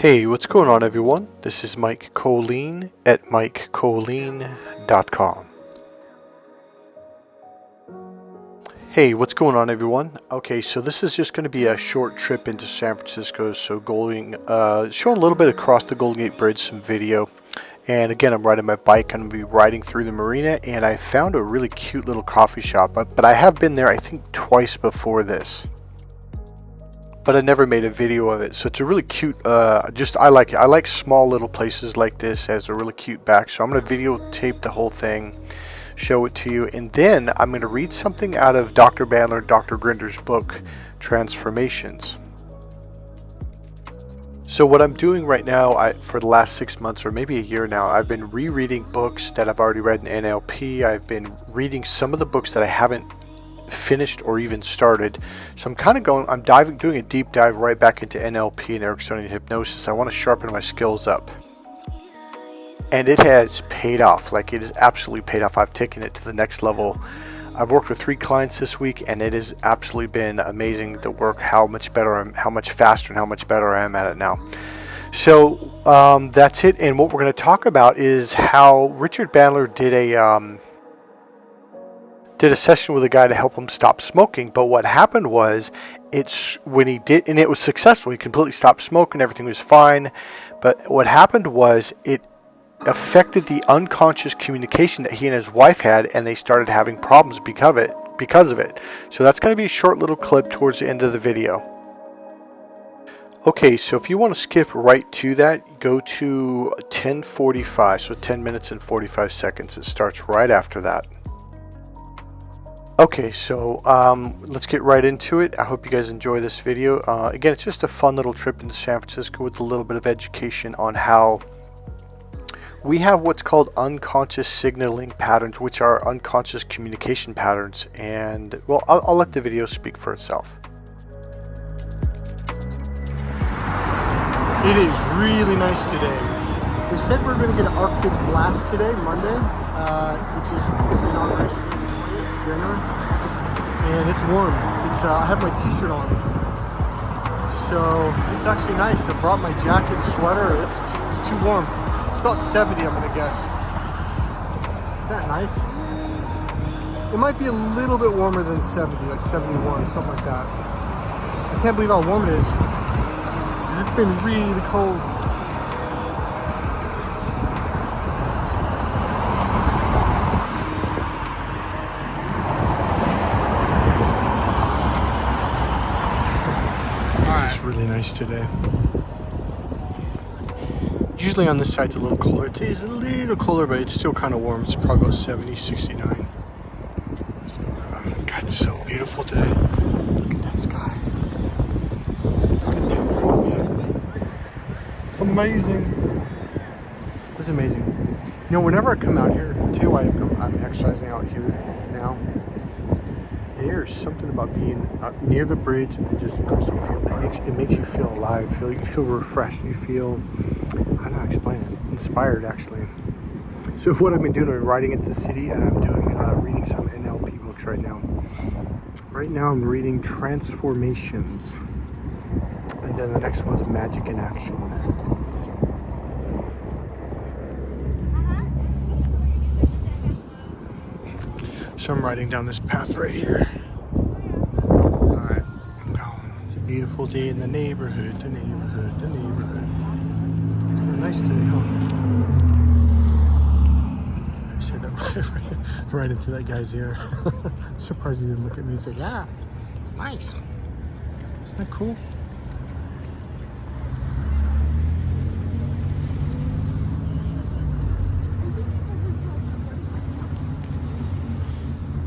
Hey, what's going on everyone? This is Mike Kollin at MikeKollin.com. Hey, what's going on everyone? Okay, so this is just going to be a short trip into San Francisco, so showing a little bit across the Golden Gate Bridge, some video. And again, I'm riding my bike. I'm going to be riding through the Marina, and I found a really cute little coffee shop, but I have been there I think twice before this. But I never made a video of it, so it's a really cute, I like it. I like small little places like this. It has a really cute back, so I'm going to videotape the whole thing, show it to you, and then I'm going to read something out of Dr. Bandler and Dr. Grinder's book, Transformations. So what I'm doing right now, for the last 6 months or maybe a year now, I've been rereading books that I've already read in NLP. I've been reading some of the books that I haven't finished or even started, so I'm doing a deep dive right back into NLP and Ericksonian hypnosis. I want to sharpen my skills up, and it has paid off. Like, it has absolutely paid off. I've taken it to the next level. I've worked with 3 clients this week, and it has absolutely been amazing to work. How much faster and how much better I am at it now. So that's it. And what we're going to talk about is how Richard Bandler did a session with a guy to help him stop smoking. But what happened was, when he did, and it was successful. He completely stopped smoking. Everything was fine. But what happened was, it affected the unconscious communication that he and his wife had, and they started having problems because of it. So that's going to be a short little clip towards the end of the video. Okay, so if you want to skip right to that, go to 10:45, so 10 minutes and 45 seconds. It starts right after that. Okay, so let's get right into it. I hope you guys enjoy this video. Again, it's just a fun little trip into San Francisco with a little bit of education on how we have what's called unconscious signaling patterns, which are unconscious communication patterns. And, well, I'll let the video speak for itself. It is really nice today. They said we're going to get an Arctic blast today, Monday, which is inauguration day, 20th January. And it's warm. I have my t-shirt on. So it's actually nice. I brought my jacket and sweater. It's too warm. It's about 70, I'm gonna guess. Is that nice? It might be a little bit warmer than 70, like 71, something like that. I can't believe how warm it is, because it's been really cold. It's really nice today. Usually on this side it's a little cooler. It is a little cooler, but it's still kind of warm. It's probably about 70, 69. God, it's so beautiful today. Look at that sky. It's amazing. It's amazing. You know, whenever I come out here, too, I'm exercising out here now. There's something about being near the bridge, and just because it makes you feel alive. You feel refreshed. You feel, I don't know how to explain it, inspired actually. So what I've been doing, I'm riding into the city, and I'm reading some NLP books right now. Right now I'm reading Transformations, and then the next one's Magic in Action. So I'm riding down this path right here. Alright, I'm going. It's a beautiful day in the neighborhood, the neighborhood. It's really nice today, huh? I said that right into that guy's ear. I'm surprised he didn't look at me and say, yeah, it's nice. Isn't that cool?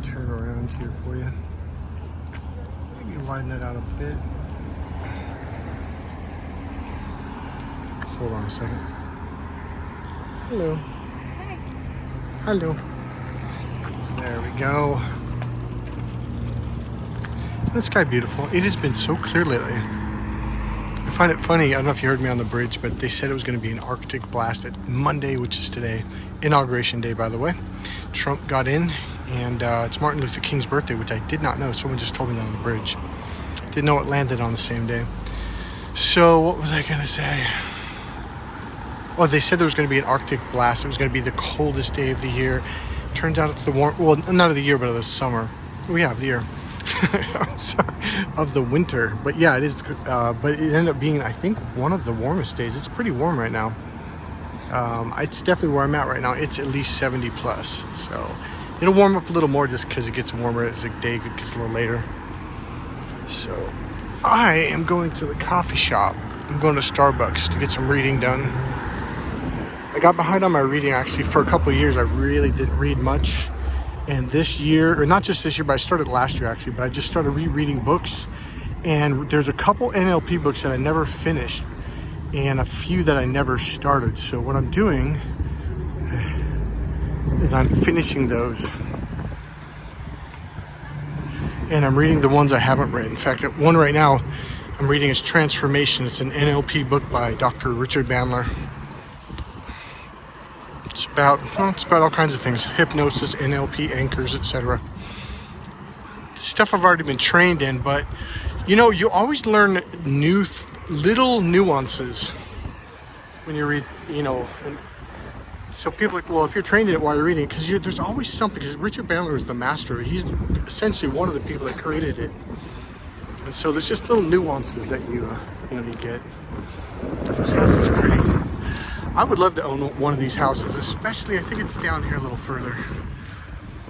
Turn around here for you. Maybe widen it out a bit. Hold on a second. Hello. Hi. Hello. There we go. Isn't the sky beautiful? It has been so clear lately. I find it funny, I don't know if you heard me on the bridge, but they said it was going to be an Arctic blast at Monday, which is today. Inauguration day, by the way. Trump got in, and it's Martin Luther King's birthday, which I did not know. Someone just told me that on the bridge. Didn't know it landed on the same day. So what was I going to say? Well, they said there was going to be an Arctic blast. It was going to be the coldest day of the year. Turns out it's the warm, well, not of the year, but of the summer. Oh yeah, of the year. Sorry, of the winter. But yeah, it is. But it ended up being, I think, one of the warmest days. It's pretty warm right now. It's definitely where I'm at right now. It's at least 70 plus. So it'll warm up a little more just because it gets warmer as the day gets a little later. So I am going to the coffee shop. I'm going to Starbucks to get some reading done. I got behind on my reading actually for a couple of years. I really didn't read much. And this year, or not just this year, but I started last year actually, but I just started rereading books. And there's a couple NLP books that I never finished and a few that I never started. So what I'm doing is I'm finishing those. And I'm reading the ones I haven't read. In fact, one right now I'm reading is Transformation. It's an NLP book by Dr. Richard Bandler. It's about all kinds of things. Hypnosis, NLP, anchors, etc. Stuff I've already been trained in, but you know, you always learn new little nuances when you read, you know. And so people are like, well, if you're trained in it while you're reading it, because there's always something, because Richard Bandler is the master. He's essentially one of the people that created it. And so there's just little nuances that you get. This house is pretty. I would love to own one of these houses, especially, I think it's down here a little further.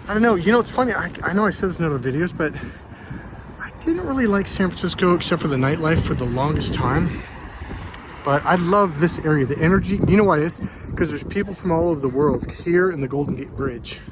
I don't know, you know, it's funny, I know I said this in other videos, but I didn't really like San Francisco except for the nightlife for the longest time. But I love this area, the energy. You know why it is? Because there's people from all over the world here in the Golden Gate Bridge.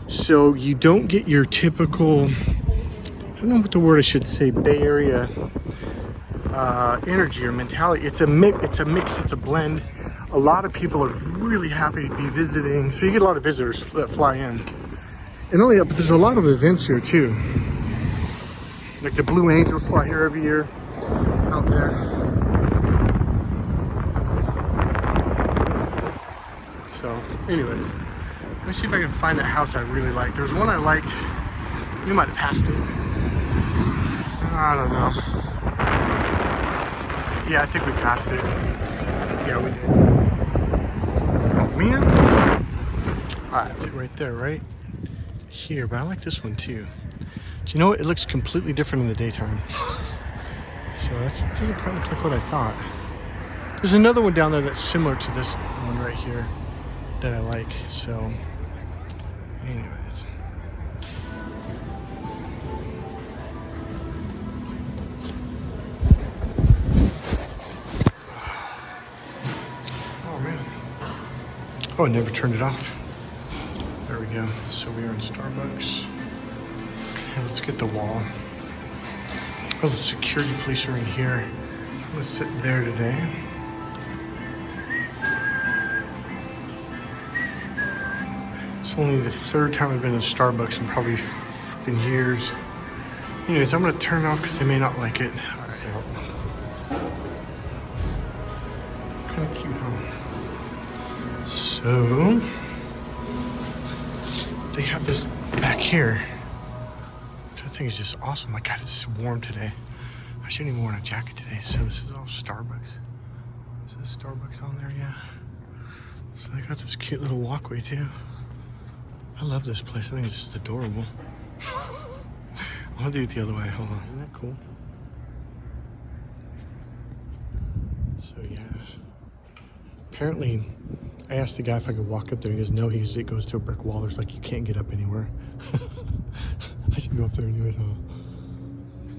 So you don't get your typical, I don't know what the word I should say, Bay Area energy or mentality. It's a mix, it's a blend. A lot of people are really happy to be visiting. So you get a lot of visitors that fly in. And only that, but there's a lot of events here too. Like the Blue Angels fly here every year out there. So anyways, let me see if I can find that house I really like. There's one I liked. You might have passed it. I don't know. Yeah, I think we passed it. Yeah, we did. Oh man. Alright, that's it right there, right here. But I like this one too. Do you know what? It looks completely different in the daytime. So that doesn't quite look like what I thought. There's another one down there that's similar to this one right here that I like. So anyways. Oh man. Oh, I never turned it off. There we go. So we are in Starbucks. Okay, let's get the wall. Oh, the security police are in here. So I'm gonna sit there today. It's only the third time I've been in Starbucks in probably freaking years. Anyways, I'm gonna turn it off because they may not like it. All right. So, kind of cute, huh? So they have this back here, which I think is just awesome. My God, it's warm today. I shouldn't even wear a jacket today. So this is all Starbucks. Is this Starbucks on there? Yeah. So they got this cute little walkway too. I love this place. I think it's just adorable. I'll do it the other way. Hold on. Isn't that cool? So yeah. Apparently, I asked the guy if I could walk up there. He goes, no. It goes to a brick wall. There's like, you can't get up anywhere. I should go up there anyways. Huh?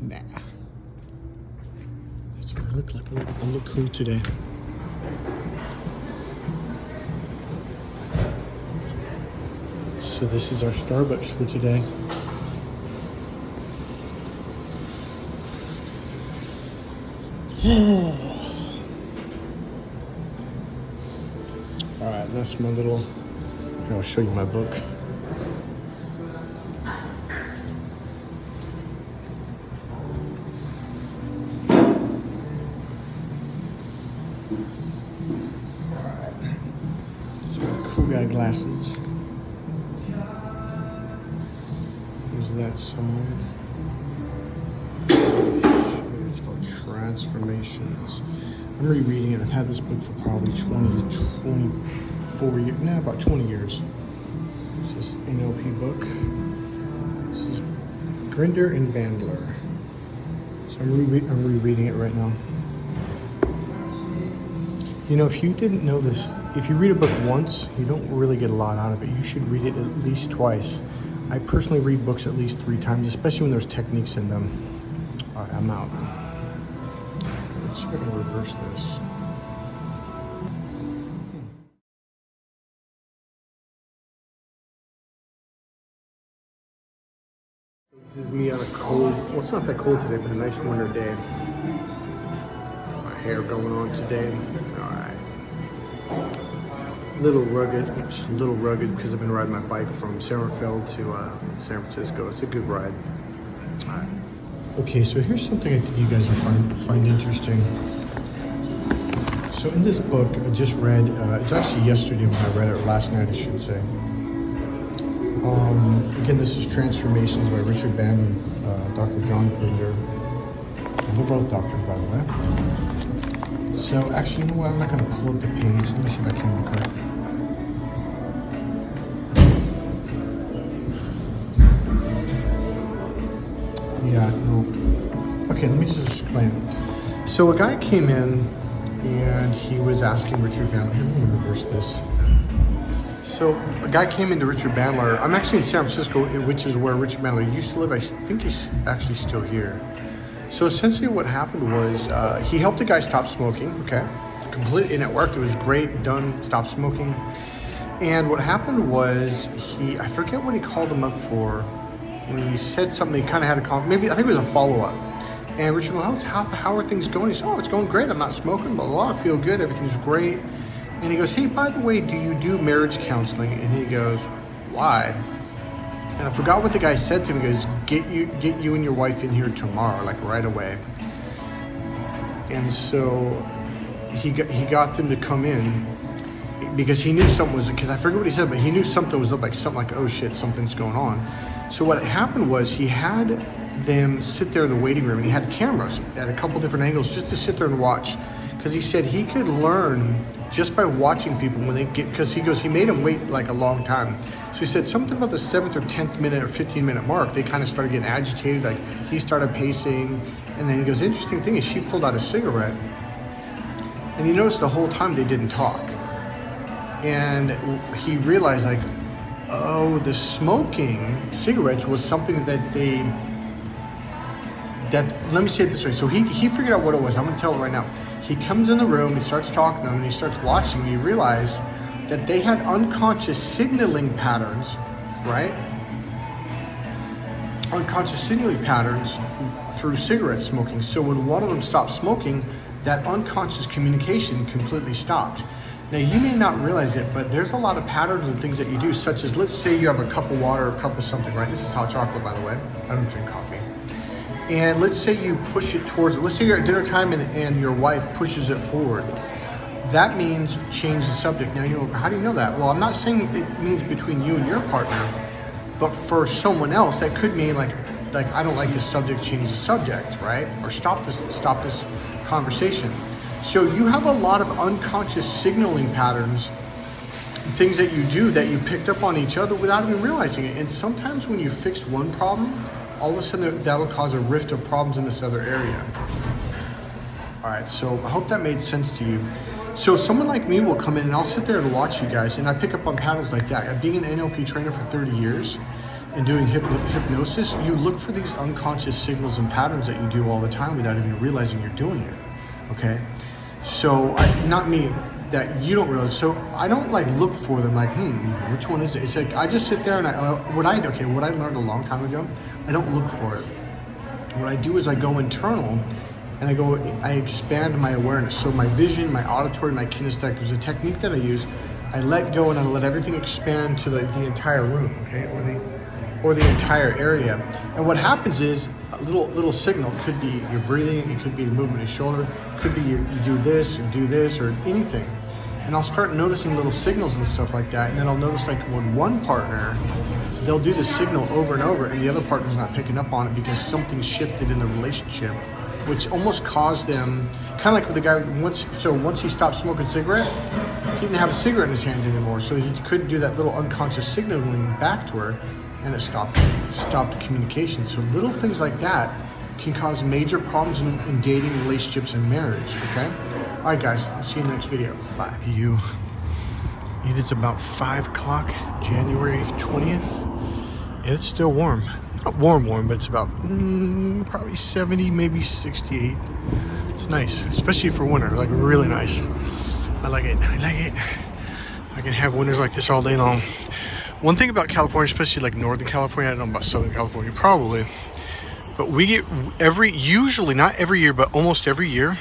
Nah. That's what I look like. I look cool today. So this is our Starbucks for today. Alright, that's my little, here, I'll show you my book. Alright, so my cool guy glasses. There's that side. It's called Transformations. I'm rereading it. I've had this book for probably 20 to 24 years, about 20 years. This is an NLP book. This is Grinder and Bandler. So I'm rereading it right now. You know, if you didn't know this, if you read a book once, you don't really get a lot out of it. You should read it at least twice. I personally read books at least 3 times, especially when there's techniques in them. All right, I'm out. Let's see if I can reverse this. This is me on a cold, well, it's not that cold today, but a nice winter day. My hair going on today. All right. A little rugged because I've been riding my bike from Sappheiros to San Francisco. It's a good ride. All right. Okay, so here's something I think you guys will find interesting. So in this book I just read, it's actually yesterday when I read it, or last night I should say. Again, this is Transformations by Richard Bandler, Dr. John Grinder. They're both doctors, by the way. So actually, you know what? I'm not going to pull up the page. Let me see if I can real quick. Yeah, no. Okay, let me just explain. So a guy came in and he was asking Richard Bandler. Here, let me reverse this. So a guy came into Richard Bandler. I'm actually in San Francisco, which is where Richard Bandler used to live. I think he's actually still here. So essentially what happened was he helped the guy stop smoking, okay? Completely, and it worked. It was great, done, stopped smoking. And what happened was I forget what he called him up for, and he said something, he kind of had a maybe, I think it was a follow-up. And Richard, well, how are things going? He said, oh, it's going great. I'm not smoking, blah, blah, blah. I feel good. Everything's great. And he goes, hey, by the way, do you do marriage counseling? And he goes, why? And I forgot what the guy said to him. He goes, get you and your wife in here tomorrow, like right away. And so he got them to come in because he knew something was, because I forget what he said, but he knew something was up, like something like, oh shit, something's going on. So what happened was he had them sit there in the waiting room and he had cameras at a couple different angles just to sit there and watch. Because he said he could learn just by watching people when they get, because he goes, he made them wait like a long time. So he said something about the 7th or 10th minute or 15-minute mark, they kind of started getting agitated, like he started pacing. And then he goes, interesting thing is she pulled out a cigarette and he noticed the whole time they didn't talk. And he realized like, oh, the smoking cigarettes was something that let me say it this way. So he figured out what it was. I'm going to tell it right now. He comes in the room, he starts talking to them, and he starts watching, and he realized that they had unconscious signaling patterns, right? Unconscious signaling patterns through cigarette smoking. So when one of them stopped smoking, that unconscious communication completely stopped. Now, you may not realize it, but there's a lot of patterns and things that you do, such as, let's say you have a cup of water or a cup of something, right? This is hot chocolate, by the way. I don't drink coffee. And let's say you push it towards, let's say you're at dinner time and your wife pushes it forward. That means change the subject. Now, how do you know that? Well, I'm not saying it means between you and your partner, but for someone else, that could mean like I don't like this subject, change the subject, right? Or stop this conversation. So you have a lot of unconscious signaling patterns, things that you do that you picked up on each other without even realizing it. And sometimes when you fix one problem, all of a sudden that'll cause a rift of problems in this other area. All right, so I hope that made sense to you. So someone like me will come in and I'll sit there and watch you guys, and I pick up on patterns like that. Being an NLP trainer for 30 years and doing hypnosis, you look for these unconscious signals and patterns that you do all the time without even realizing you're doing it, okay? So, not me, that you don't realize. So I don't like look for them like, which one is it? It's like I just sit there and what I learned a long time ago, I don't look for it. What I do is I go internal and I expand my awareness. So my vision, my auditory, my kinesthetic, there's a technique that I use. I let go and I let everything expand to the entire room, okay, or the entire area. And what happens is a little signal. Could be you're breathing, it could be the movement of your shoulder, could be you do this or anything. And I'll start noticing little signals and stuff like that. And then I'll notice like when one partner, they'll do the signal over and over and the other partner's not picking up on it because something shifted in the relationship. which almost caused them, kind of like with the guy, once he stopped smoking cigarette, he didn't have a cigarette in his hand anymore, so he couldn't do that little unconscious signaling back to her, and it stopped the communication. So little things like that can cause major problems in dating, relationships, and marriage, okay? All right, guys, I'll see you in the next video. Bye. It is about 5 o'clock, January 20th, and it's still warm. Not warm, but it's about probably 70, maybe 68. It's nice, especially for winter, like really nice. I like it. I can have winters like this all day long. One thing about California, especially like Northern California, I don't know about Southern California probably, but we get usually not every year, but almost every year,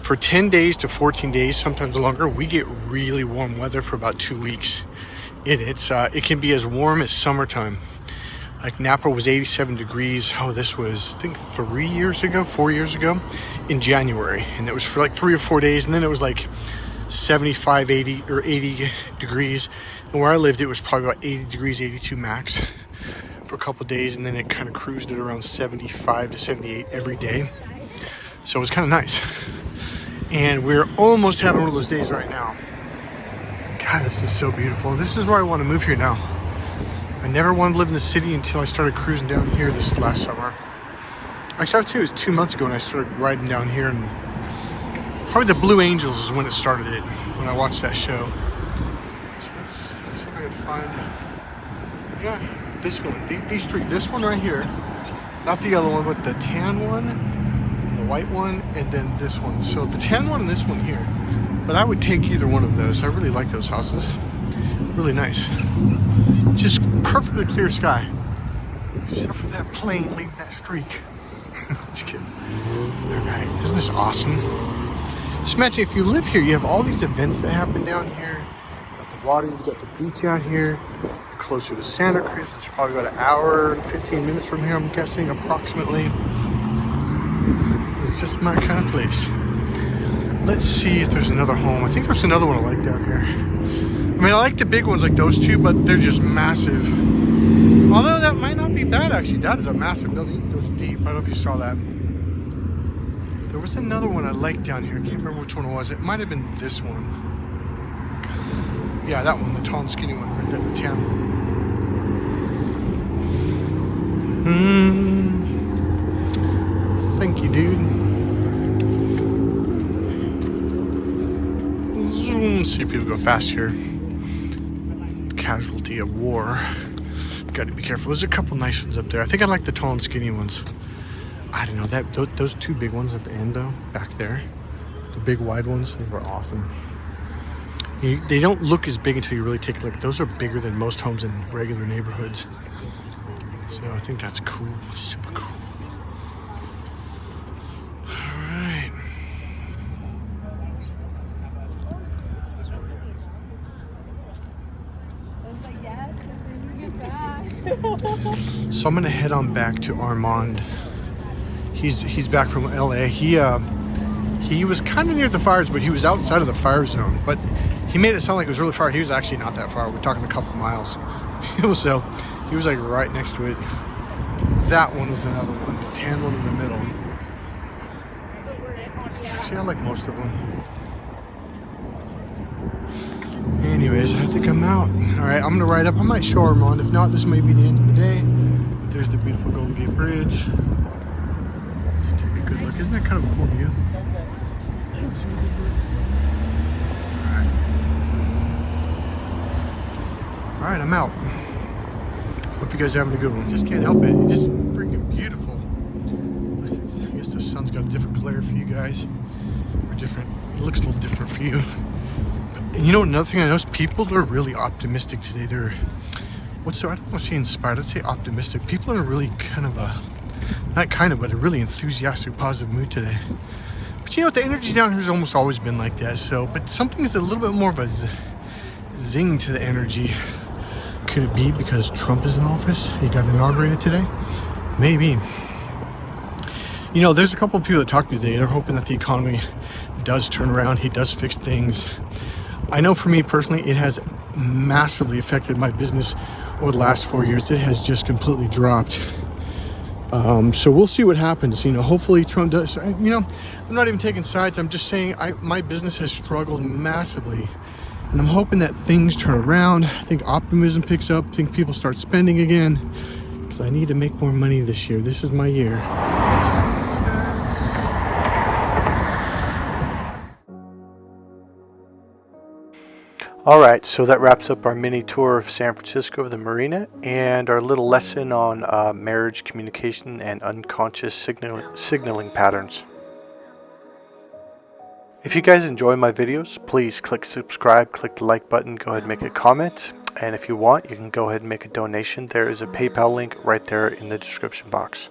for 10 days to 14 days, sometimes longer, we get really warm weather for about 2 weeks. It can be as warm as summertime. Like Napa was 87 degrees. Oh, this was, I think 4 years ago in January. And it was for like 3 or 4 days. And then it was like 75, 80 or 80 degrees. And where I lived, it was probably about 80 degrees, 82 max for a couple of days. And then it kind of cruised at around 75 to 78 every day. So it was kind of nice. And we're almost having one of those days right now. God, this is so beautiful. This is why I want to move here now. I never wanted to live in the city until I started cruising down here this last summer. Actually, I would say it was 2 months ago when I started riding down here, and probably the Blue Angels is when it started it, when I watched that show. So let's see if I can find, yeah, this one, these three, this one right here, not the yellow one, but the tan one, the white one, and then this one. So the tan one and this one here, but I would take either one of those. I really like those houses, really nice. Just perfectly clear sky, except for that plane leaving that streak. Just kidding. All right, isn't this awesome? Just imagine if you live here, you have all these events that happen down here. You've got the water, you've got the beach out here. You're closer to Santa Cruz. It's probably about an hour and 15 minutes from here, I'm guessing, approximately. It's just my kind of place. Let's see if there's another home. I think there's another one I like down here. I mean, I like the big ones like those two, but they're just massive. Although that might not be bad, actually. That is a massive building. It goes deep. I don't know if you saw that. There was another one I liked down here. I can't remember which one it was. It might have been this one. Yeah, that one, the tall and skinny one right there, the tan one. Thank you, dude. Zoom. See people go fast here. Casualty of war. Got to be careful. There's a couple nice ones up there. I think I like the tall and skinny ones. I don't know, those two big ones at the end though, back there, the big wide ones, those were awesome. They don't look as big until you really take a look. Those are bigger than most homes in regular neighborhoods. So I think that's cool, super cool. All right. So I'm gonna head on back to Armand. He's back from LA. He was kind of near the fires, but he was outside of the fire zone. But he made it sound like it was really far. He was actually not that far. We're talking a couple miles. So he was like right next to it. That one was another one, the tan one in the middle. Actually, I like most of them. Anyways, I think I'm out. All right, I'm gonna ride up. I might show Armand. If not, this may be the end of the day. There's the beautiful Golden Gate Bridge. Let's take a good look. Isn't that kind of a cool view? All right, I'm out. Hope you guys are having a good one. Just can't help it. It's just freaking beautiful. I guess the sun's got a different glare for you guys. Or different. It looks a little different for you. And you know, another thing I noticed, people are really optimistic today. They're, I don't want to say inspired, I'd say optimistic. People are in a really kind of a, but a really enthusiastic, positive mood today. But you know what, the energy down here has almost always been like that. So, but something's a little bit more of a zing to the energy. Could it be because Trump is in office? He got inaugurated today? Maybe. You know, there's a couple of people that talk to me today. They're hoping that the economy does turn around. He does fix things. I know for me personally, it has massively affected my business over the last 4 years. It has just completely dropped. So we'll see what happens. Hopefully Trump does. I'm not even taking sides. I'm just saying my business has struggled massively, and I'm hoping that things turn around. I think optimism picks up. I think people start spending again, because I need to make more money this year. This is my year. Alright, so that wraps up our mini tour of San Francisco of the Marina and our little lesson on marriage communication and unconscious signaling patterns. If you guys enjoy my videos, please click subscribe, click the like button, go ahead and make a comment. And if you want, you can go ahead and make a donation. There is a PayPal link right there in the description box.